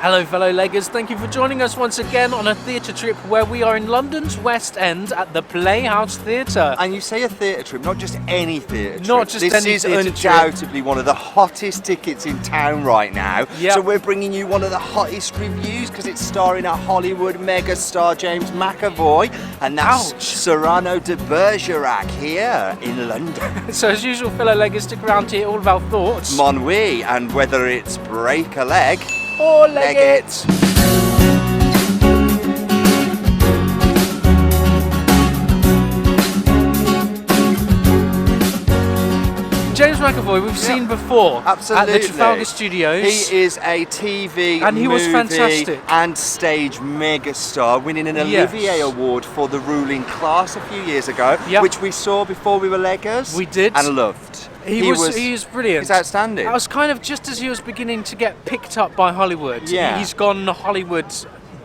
Hello fellow leggers, thank you for joining us once again on a theatre trip where we are in London's West End at the Playhouse Theatre. And you say a theatre trip, not just any theatre trip. Not just this any is theatre undoubtedly one of the hottest tickets in town right now. Yep. So we're bringing you one of the hottest reviews because it's starring a Hollywood megastar James McAvoy, and that's Cyrano de Bergerac here in London. So as usual fellow leggers, stick around to hear all of our thoughts. Mon oui, and whether it's break a leg Or leg it. James McAvoy, we've seen before Absolutely. at the Trafalgar Studios. He is a TV, and he was movie fantastic. and stage megastar, winning an Olivier Award for The Ruling Class a few years ago, which we saw before we were leggers. We did. And loved. He is brilliant. He's outstanding. That was kind of just as he was beginning to get picked up by Hollywood. Yeah. He's gone Hollywood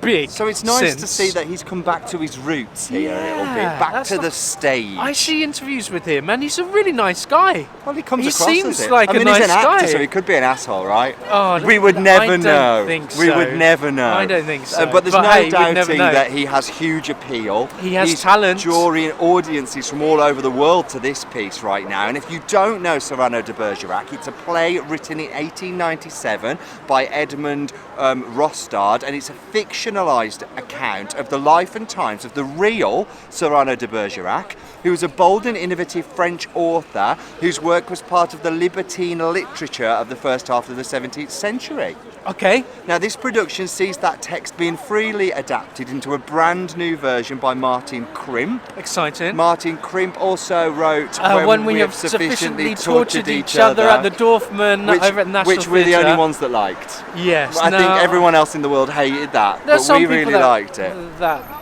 big. So it's nice since. to see that he's come back to his roots here a little bit, back to the stage. I see interviews with him and he's a really nice guy. Well, he comes across seems as it. like I mean, a nice he's an actor, guy. so he could be an asshole, right? Oh, we would never know. I don't think We so. would never know. I don't think so. But there's But no hey, we'd never doubting know. that he has huge appeal. He has He's talent. drawing audiences from all over the world to this piece right now. And if you don't know Cyrano de Bergerac, it's a play written in 1897 by Edmond Rostand, and it's a fictionalised account of the life and times of the real Cyrano de Bergerac, who was a bold and innovative French author whose work was part of the libertine literature of the first half of the 17th century. Okay. Now, this production sees that text being freely adapted into a brand new version by Martin Crimp. Exciting. Martin Crimp also wrote When we have sufficiently tortured each other at the Dorfman over at the National Which we're the Theatre. only ones that liked. Yes. I think everyone else in the world hated that, There's but we some people really that- liked it.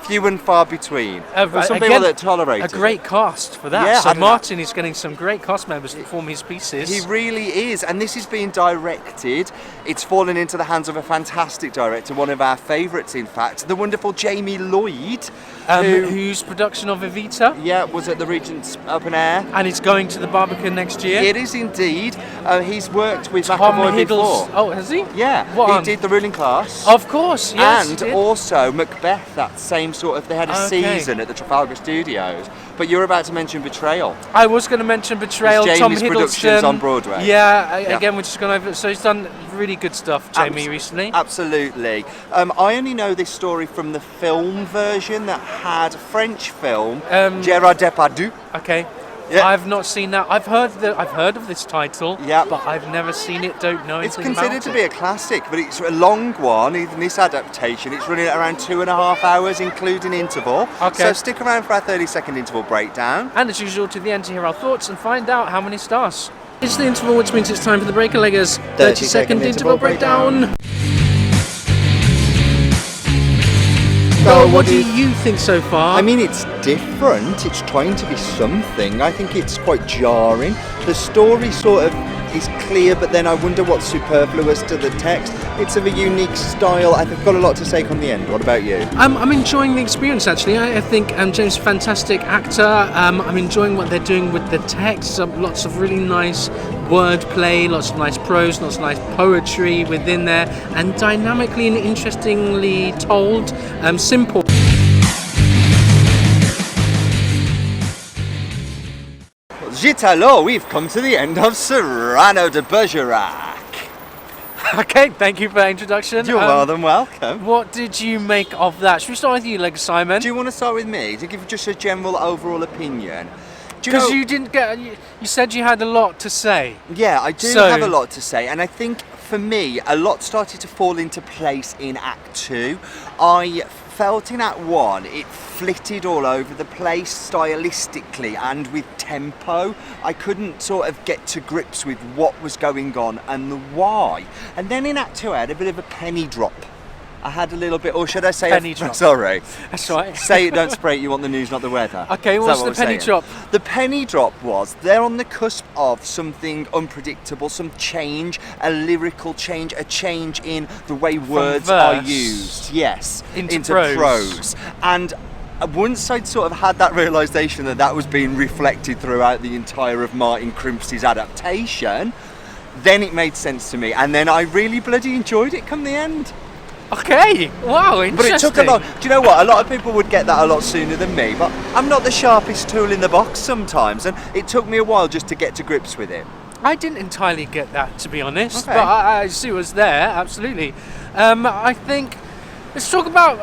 Few and far between. There's some people that tolerated a great cast for that. Yeah, so Martin is getting some great cast members to perform his pieces. He really is, and this is being directed. It's fallen into the hands of a fantastic director, one of our favourites, in fact, the wonderful Jamie Lloyd, whose production of Evita. Yeah, was at the Regent's Open Air. And it's going to the Barbican next year. It is indeed. He's worked with Tom McAvoy before. Hiddleston. Oh, has he? Yeah, What he did The Ruling Class. Of course, yes. And also Macbeth, that same sort of, they had a season at the Trafalgar Studios. But you're about to mention Betrayal. I was going to mention Betrayal, It's Tom Jamie's Hiddleston. productions on Broadway. Yeah, again, we're just going over. So he's done really good stuff, Jamie, recently. Absolutely. I only know this story from the film version that had French film, Gérard Depardieu. Okay. Yeah. I've not seen that. I've heard of this title, yeah, but I've never seen it. Don't know anything about it. It's considered to be a classic, but it's a long one. Even this adaptation, it's running at around 2.5 hours, including interval. Okay. So stick around for our 30-second interval breakdown. And as usual, to the end to hear our thoughts and find out how many stars. It's the interval, which means it's time for the break-a-leggers 30-second interval breakdown. So, what do you think so far? I mean, it's different. It's trying to be something. I think it's quite jarring. The story sort of is clear, but then I wonder what's superfluous to the text. It's of a unique style. I've got a lot to say come the end. What about you? I'm enjoying the experience, actually. I think James is a fantastic actor. I'm enjoying what they're doing with the text. Lots of really nice wordplay, lots of nice prose, lots of nice poetry within there, and dynamically and interestingly told, simple. Zit alors, we've come to the end of Cyrano de Bergerac. Okay, thank you for that introduction. You're more than welcome. What did you make of that? Should we start with you, Leg Simon? Do you want to start with me to give just a general overall opinion? Because you didn't get. You said you had a lot to say. Yeah, I do have a lot to say, and I think for me, a lot started to fall into place in Act 2. I felt in Act 1 it flitted all over the place stylistically and with tempo. I couldn't sort of get to grips with what was going on and the why. And then in Act 2 I had a bit of a penny drop. I had a little bit, or should I say penny drop? Sorry. That's right. Say it, don't spray it, you want the news, not the weather. Okay, what's the penny drop? The penny drop was, they're on the cusp of something unpredictable, some change, a lyrical change, a change in the way words are used. Yes, into prose. And once I'd sort of had that realisation that was being reflected throughout the entire of Martin Crimp's adaptation, then it made sense to me, and then I really bloody enjoyed it come the end. Okay. Wow. Interesting. But it took a lot. Do you know what? A lot of people would get that a lot sooner than me, but I'm not the sharpest tool in the box sometimes, and it took me a while just to get to grips with it. I didn't entirely get that, to be honest, Okay. but I see it was there, absolutely. I think, let's talk about,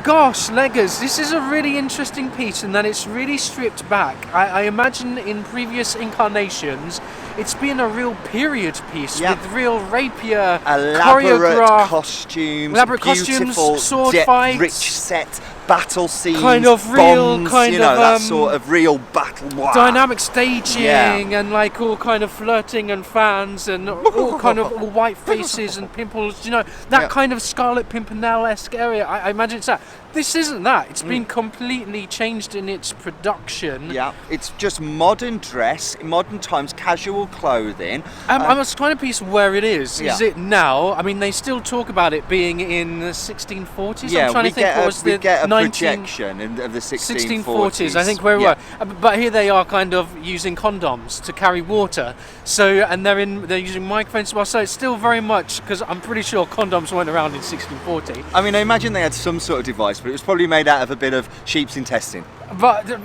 gosh, Leggers, this is a really interesting piece in that it's really stripped back. I imagine in previous incarnations, it's been a real period piece with real rapier, elaborate choreographed, costumes, beautiful, sword fights, rich set, battle scenes, kind of real, bombs, kind you know, of that sort of real battle. Wow. Dynamic staging and like all kind of flirting and fans and all kind of all white faces and pimples. You know, that kind of Scarlet Pimpernel-esque area. I imagine it's that. This isn't that. It's been completely changed in its production. Yeah, it's just modern dress, modern times, casual clothing. I'm a kind of piece where it is. Yeah. Is it now? I mean, they still talk about it being in the 1640s. Yeah, I'm trying to think what was we the get a 19... projection of the 1640s. I think where we were. But here they are kind of using condoms to carry water. So, and they're using microphones as well. So it's still very much, because I'm pretty sure condoms weren't around in 1640. I mean, I imagine they had some sort of device, but it was probably made out of a bit of sheep's intestine. But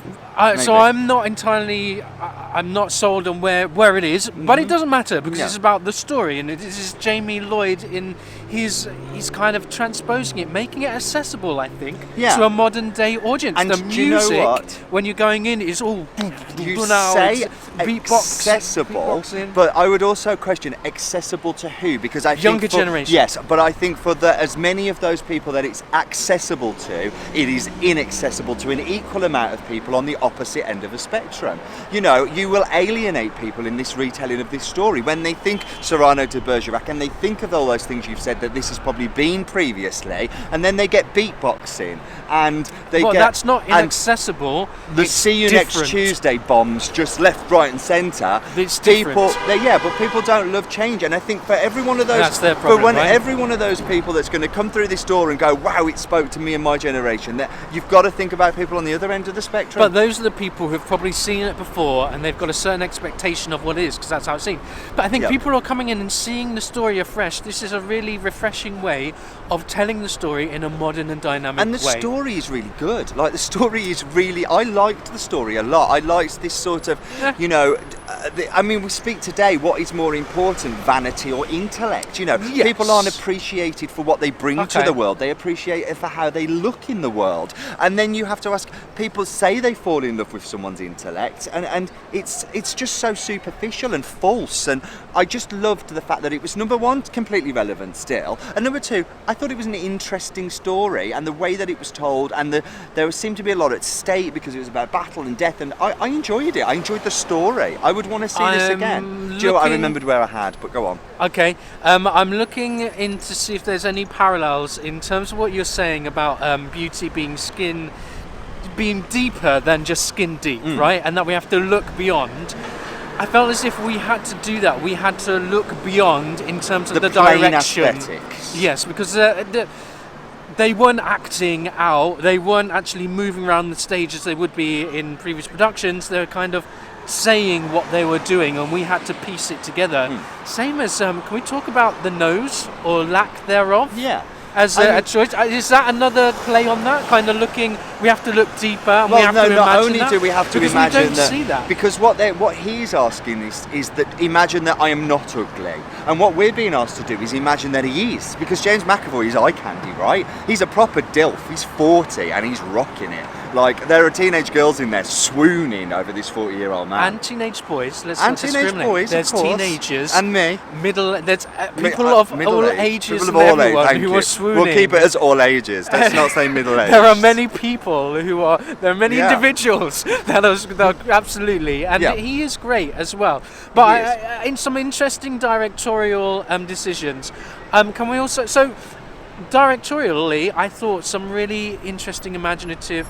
so I'm not entirely, I'm not sold on where it is, but it doesn't matter because it's about the story, and this is Jamie Lloyd in he's kind of transposing it, making it accessible, I think, to a modern day audience. And the do music, you know what? when you're going in, is all You say beatbox, accessible, beatboxing. but I would also question accessible to who? Because I Younger think for, generation. Yes, but I think for as many of those people that it's accessible to, it is inaccessible to an equal amount of people on the opposite end of a spectrum. You know, you will alienate people in this retelling of this story when they think Cyrano de Bergerac and they think of all those things you've said that this has probably been previously, and then they get beatboxing and they get. That's not inaccessible. The See You different. Next Tuesday bombs just left, right, and centre. It's people, different. but people don't love change, and I think for every one of those, That's their problem, right? every one of those people that's going to come through this door and go, wow, it spoke to me and my generation. That you've got to think about people on the other end of the spectrum. But those are the people who've probably seen it before and they've got a certain expectation of what it is because that's how it's seen. But I think people are coming in and seeing the story afresh. This is a really refreshing way of telling the story in a modern and dynamic way. And the story is really good. Like, the story is really... I liked the story a lot. I liked this sort of, you know... I mean, we speak today, what is more important, vanity or intellect? You know, people aren't appreciated for what they bring to the world. They appreciate it for how they look in the world. And then you have to ask, people say they fall in love with someone's intellect, and it's just so superficial and false. And I just loved the fact that it was, number one, completely relevant still, and number two, I thought it was an interesting story, and the way that it was told, and there seemed to be a lot at stake because it was about battle and death, and I enjoyed it. I enjoyed the story. I would want to see this again. Do you know what? I remembered where I had, but go on. Okay, I'm looking in to see if there's any parallels in terms of what you're saying about beauty being deeper than just skin deep, right? And that we have to look beyond. I felt as if we had to do that. We had to look beyond in terms of the direction. Aesthetics. Yes, because they weren't acting out. They weren't actually moving around the stage as they would be in previous productions. They were kind of saying what they were doing, and we had to piece it together. Same as, can we talk about the nose or lack thereof? Yeah. As a choice, is that another play on that kind of looking? We have to look deeper, and we have to imagine not only that? do we have to because imagine we don't see that. Because what he's asking is that imagine that I am not ugly, and what we're being asked to do is imagine that he is. Because James McAvoy is eye candy, right? He's a proper dilf. He's 40 and he's rocking it. Like, there are teenage girls in there swooning over this 40-year-old man. And teenage boys. Let's and not teenage discriminate. boys, There's of course. teenagers And me. There's people of all ages and everyone who are swooning. We'll keep it as all ages. Let's not say middle age. There are many people there are many individuals that are absolutely, and he is great as well. But in some interesting directorial decisions, can we also... So, directorially, I thought some really interesting imaginative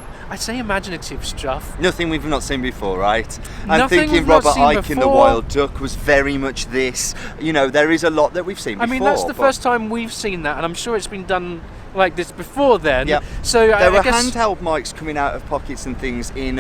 stuff. Nothing we've not seen before, right? I'm Nothing thinking we've not Robert seen Icke in The before. Wild Duck was very much this. You know, there is a lot that we've seen before. I mean, that's the first time we've seen that, and I'm sure it's been done like this before then. Yep. So there were guess handheld mics coming out of pockets and things in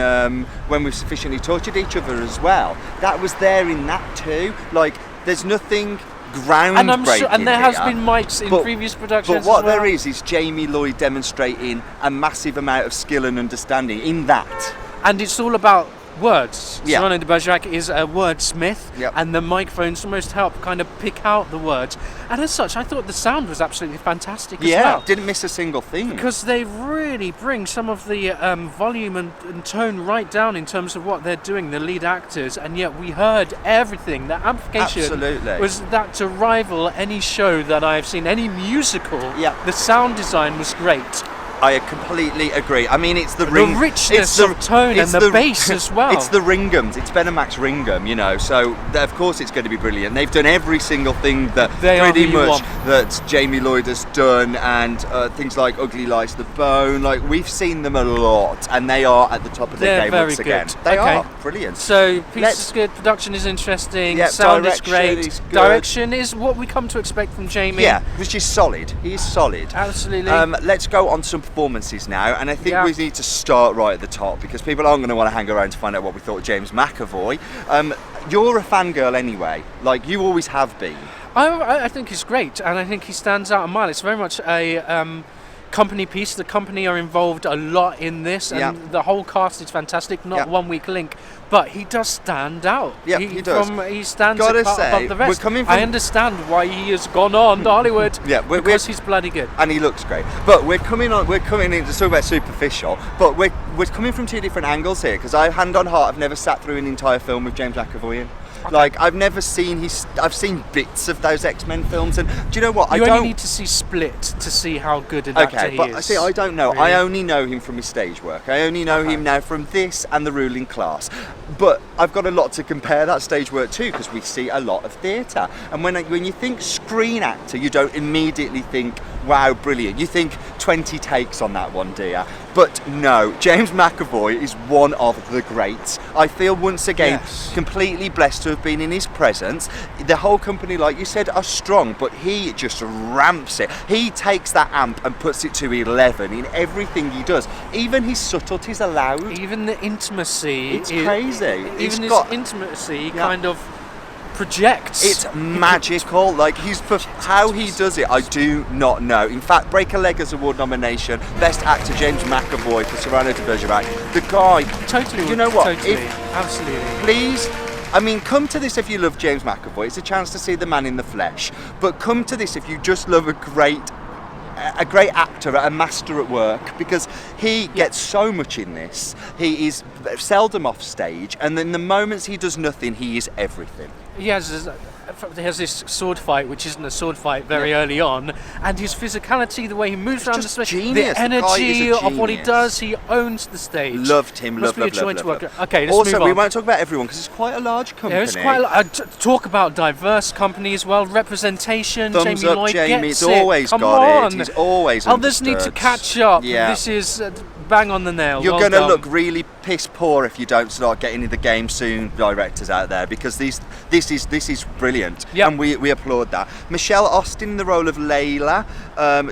When We've Sufficiently Tortured Each Other as well. That was there in that too. Like, there's nothing groundbreaking. And I'm sure, and there has here. been mics in previous productions. But what as well. there is Jamie Lloyd demonstrating a massive amount of skill and understanding in that. And it's all about words. Yeah. Cyrano de Bergerac is a wordsmith, Yep. and the microphones almost help kind of pick out the words. And as such, I thought the sound was absolutely fantastic as well. Didn't miss a single thing. Because they really bring some of the volume and tone right down in terms of what they're doing, the lead actors, and yet we heard everything. The amplification Absolutely. was that to rival any show that I've seen, any musical. Yeah. The sound design was great. I completely agree. I mean, it's the richness of tone and the bass as well. It's the Ringhams. It's Ben and Max Ringham, you know. So of course it's going to be brilliant. They've done every single thing that pretty much that Jamie Lloyd has done, and things like Ugly Lies the Bone. Like we've seen them a lot, and they are at the top of their game once again. They are brilliant. So piece is good. Production is interesting. Yeah, sound is great. is good. Direction is what we come to expect from Jamie. Yeah, which is solid. He's solid. Absolutely. Let's go on to some performances now, and I think we need to start right at the top because people aren't going to want to hang around to find out what we thought of James McAvoy. You're a fangirl anyway, like you always have been. I think he's great, and I think he stands out a mile. It's very much a company piece. The company are involved a lot in this, and the whole cast is fantastic. Not one weak link, but he does stand out. Yeah, he does. He stands above the rest. I understand why he has gone on to Hollywood. Because he's bloody good, and he looks great. But we're coming in to talk about superficial. But we're coming from two different angles here because I, hand on heart, I've never sat through an entire film with James McAvoy in. Okay. Like I've never seen I've seen bits of those X-Men films, and do you know what? You only need to see Split to see how good an actor he is. But see, I don't know. Really? I only know him from his stage work. I only know him now from this and The Ruling Class. But I've got a lot to compare that stage work to because we see a lot of theatre. And when you think screen actor, you don't immediately think, wow, brilliant. You think 20 takes on that one, dear. But no, James McAvoy is one of the greats. I feel once again completely blessed to have been in his presence. The whole company, like you said, are strong, but he just ramps it. He takes that amp and puts it to 11 in everything he does. Even his subtleties are loud. Even the intimacy. It's crazy. Even his intimacy kind of projects. It's magical. Like how he does it, I do not know. In fact, Break a Leg as award nomination, Best Actor James McAvoy for Cyrano de Bergerac. The guy. Totally. You know what? Totally. Absolutely. Please. I mean, come to this if you love James McAvoy. It's a chance to see the man in the flesh. But come to this if you just love a great actor, a master at work, because he gets so much in this. He is seldom off stage, and in the moments he does nothing, he is everything. He has this sword fight, which isn't a sword fight very early on, and his physicality, the way he moves around the stage, the energy of what he does, he owns the stage. Loved him, loved. Okay, let's also, move on. we won't talk about everyone because it's quite a large company. Yeah, it's quite talk about diverse company as well, representation. Thumbs Jamie up, Lloyd Jamie. It's always Come got on. it. He's always Others need to catch up. Yeah. This is bang on the nail. You're going to look really piss poor if you don't start getting in the game soon, directors out there, because this is brilliant, and we applaud that. Michelle Austin in the role of Layla,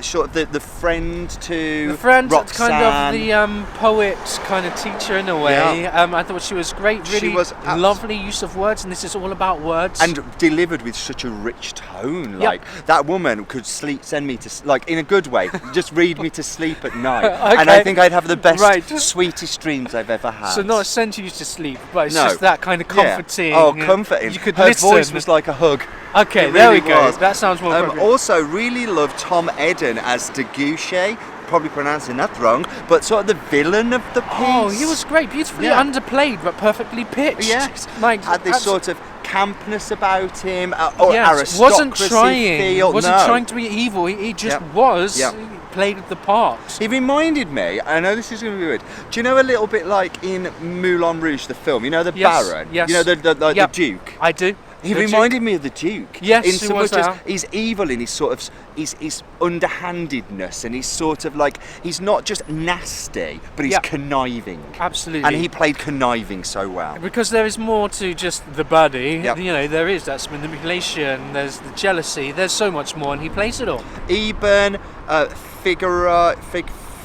sort of the friend to Roxanne. Kind of the poet kind of teacher in a way. I thought she was great. Really lovely use of words, and this is all about words and delivered with such a rich tone. Like that woman could send me to in a good way, just read me to sleep at night, and I think I'd have the best, sweetest dreams I've ever had. So not send you to sleep, but it's just that kind of comforting. Oh, comforting. You could Her listen. voice was like a hug. Okay, there we go. That sounds more appropriate. Also, really loved Tom Eden as the Guiche. Probably pronouncing that wrong, but sort of the villain of the piece. Oh, he was great, beautifully underplayed, but perfectly pitched. Yes, had this sort of campness about him, aristocracy wasn't trying to be evil. He just was. He played the part. He reminded me. I know this is going to be weird. Do you know a little bit like in Moulin Rouge, the film? You know the Baron. Yes. You know the Duke. I do. He reminded me of the Duke. Yes, in so much as he's evil in his sort of his underhandedness, and he's sort of like he's not just nasty, but he's conniving. Absolutely. And he played conniving so well. Because there is more to just the body. You know, there is that manipulation. There's the jealousy. There's so much more, and he plays it all.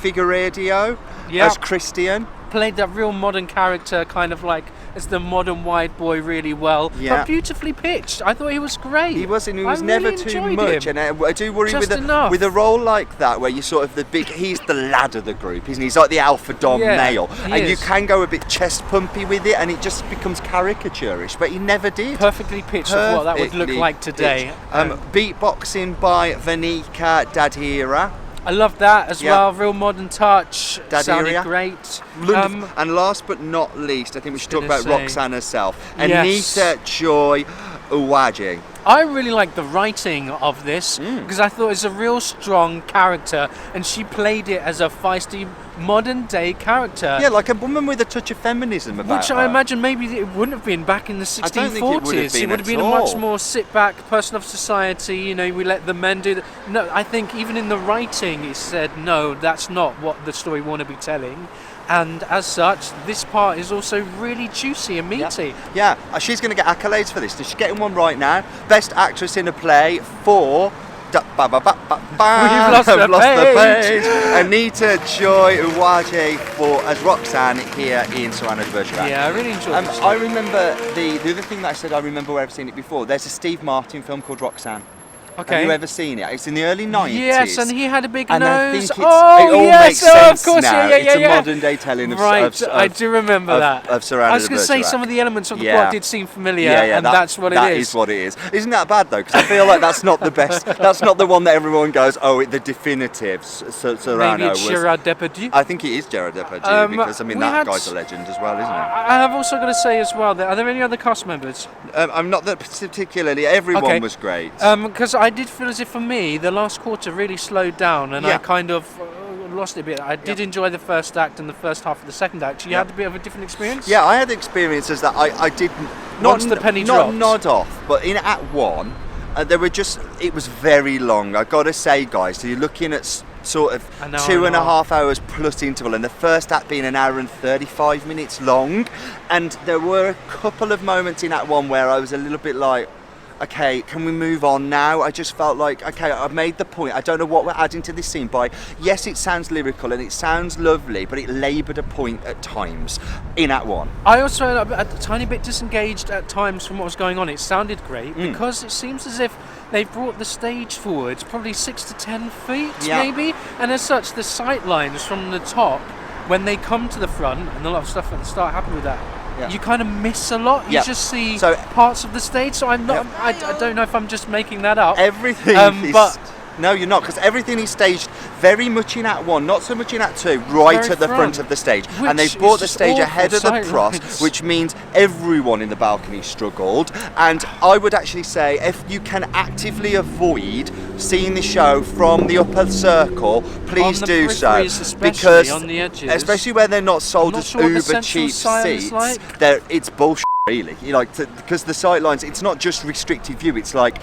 Figueredo as Christian. played that real modern character, kind of like as the modern white boy really well, but beautifully pitched. I thought he was great. He was, and he was I never really too enjoyed much. him. And I do worry Just with enough. with a role like that, where you're sort of he's the lad of the group, isn't he? He's like the alpha dom male, he and you is. can go a bit chest pumpy with it, and it just becomes caricaturish. But he never did. Perfectly pitched of what that would look like today. Beatboxing by Vanika Dadhira. I love that as well. Real modern touch. Sounded great. And last but not least, I think we should talk about Roxanne herself. Yes. Anita Joy Uwaji. I really liked the writing of this because I thought it was a real strong character, and she played it as a feisty modern day character. Yeah, like a woman with a touch of feminism about Which I imagine maybe it wouldn't have been back in the 1640s. I don't think it would have been a at much all. more sit back person of society, you know, we let the men do that. No, I think even in the writing it said, no, that's not what the story want to be telling. And as such, this part is also really juicy and meaty. Yeah, she's going to get accolades for this. She's getting one right now. Best actress in a play for... We've lost the page. Anita Joy Uwaji as Roxanne here in Cyrano de Bergerac. Yeah, I really enjoyed this. I remember the other thing that I said I remember where I've seen it before. There's a Steve Martin film called Roxanne. Okay. Have you ever seen it? It's in the early 90s. Yes, and he had a big and nose. I think it all makes sense of course, now. Yeah, it's a modern day telling of I do remember that. Of Cyrano I was de going to say Bergerac. some of the elements of the plot did seem familiar, and that's what it is. That is what it is. Isn't that bad though? Because I feel like that's not the best. That's not the one that everyone goes, oh, the definitive Cyrano. Maybe it's Gerard Depardieu. I think it is Gerard Depardieu because I mean that guy's a legend as well, isn't he? I've also got to say as well, are there any other cast members? I'm not that particularly. Everyone was great. Because I did feel as if for me the last quarter really slowed down, and I kind of lost it a bit. I did enjoy the first act and the first half of the second act. You had a bit of a different experience? Yeah, I had experiences that I did Once the penny dropped. Not nod off, but in Act 1, it was very long. I got to say, guys, so you're looking at sort of 2.5 hours plus interval, and the first act being an hour and 35 minutes long, and there were a couple of moments in Act 1 where I was a little bit like, okay, can we move on now? I just felt like, okay, I've made the point. I don't know what we're adding to this scene by. Yes, it sounds lyrical and it sounds lovely, but it laboured a point at times in Act 1. I also felt a tiny bit disengaged at times from what was going on. It sounded great because it seems as if they've brought the stage forward probably 6 to 10 feet maybe, and as such the sight lines from the top, when they come to the front, and a lot of stuff at the start happened with that, you kind of miss a lot. You just see parts of the stage. So I'm not. I don't know if I'm just making that up. Everything no, you're not, because everything is staged very much in Act 1, not so much in Act 2, right at the front of the stage. And they've brought the stage ahead of the cross, which means everyone in the balcony struggled. And I would actually say, if you can actively avoid seeing the show from the upper circle, please do so. Because on the edges, especially where they're not sold as uber cheap seats, it's bullshit, really. Because the sight lines, it's not just restricted view, it's like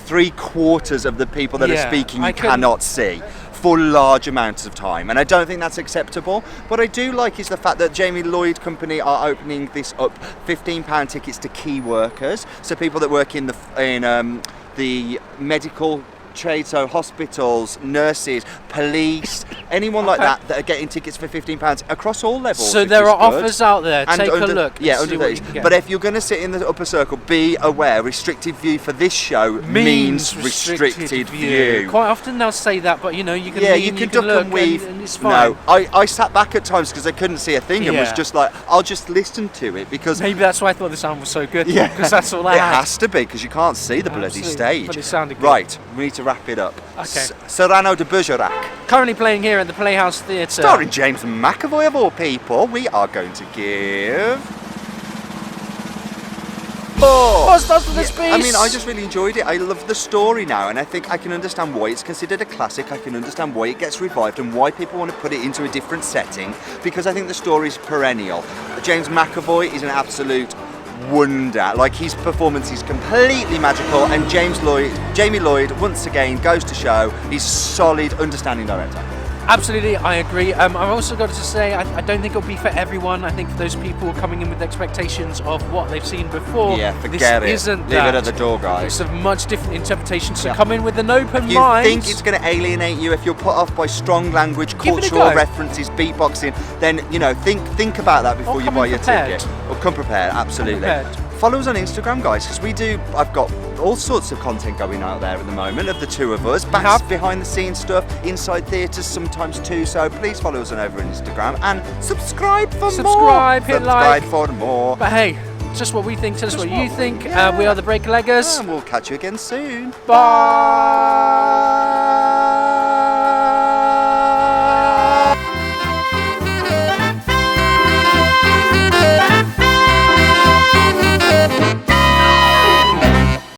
3/4 of the people that are speaking you cannot see for large amounts of time, and I don't think that's acceptable. What I do like is the fact that Jamie Lloyd Company are opening this up, £15 tickets to key workers, so people that work in the medical trade, so hospitals, nurses, police, anyone like that are getting tickets for £15 across all levels. So there are offers out there. Take a look. Yeah, under those. But if you're going to sit in the upper circle, be aware, restricted view for this show means restricted view. Quite often they'll say that, but you can you can duck and weave. And it's fine. No, I sat back at times because I couldn't see a thing and was just like, I'll just listen to it, because maybe that's why I thought the sound was so good. Yeah, because that's all I had. It has to be, because you can't see the bloody stage. But it sounded good. Right, we need to wrap it up. Okay. Cyrano de Bergerac. Currently playing here at the Playhouse Theatre. Starring James McAvoy of all people. We are going to give 4 stars for this piece. I mean, I just really enjoyed it. I love the story now, and I think I can understand why it's considered a classic. I can understand why it gets revived and why people want to put it into a different setting, because I think the story is perennial. James McAvoy is an absolute wonder. Like, his performance is completely magical, and Jamie Lloyd once again goes to show he's a solid, understanding director. Absolutely, I agree. I've also got to say, I don't think it'll be for everyone. I think for those people coming in with expectations of what they've seen before, Yeah, forget this it. isn't Leave that. it at the door, guys. It's a much different interpretation, so Yeah. come in with an open If you mind. think it's going to alienate you, if you're put off by strong language, Give it a cultural go. references, beatboxing, then think about that before Or you come buy in your prepared. ticket. Or come prepared, absolutely. prepared. Follow us on Instagram, guys, because I've got all sorts of content going out there at the moment of the two of us, behind the scenes stuff, inside theatres sometimes too. So please follow us on over on Instagram and subscribe for more. Hit like. Subscribe for more. But hey, just what we think. Tell us Just what you what- think. yeah. We are the Breakleggers. And we'll catch you again soon. Bye.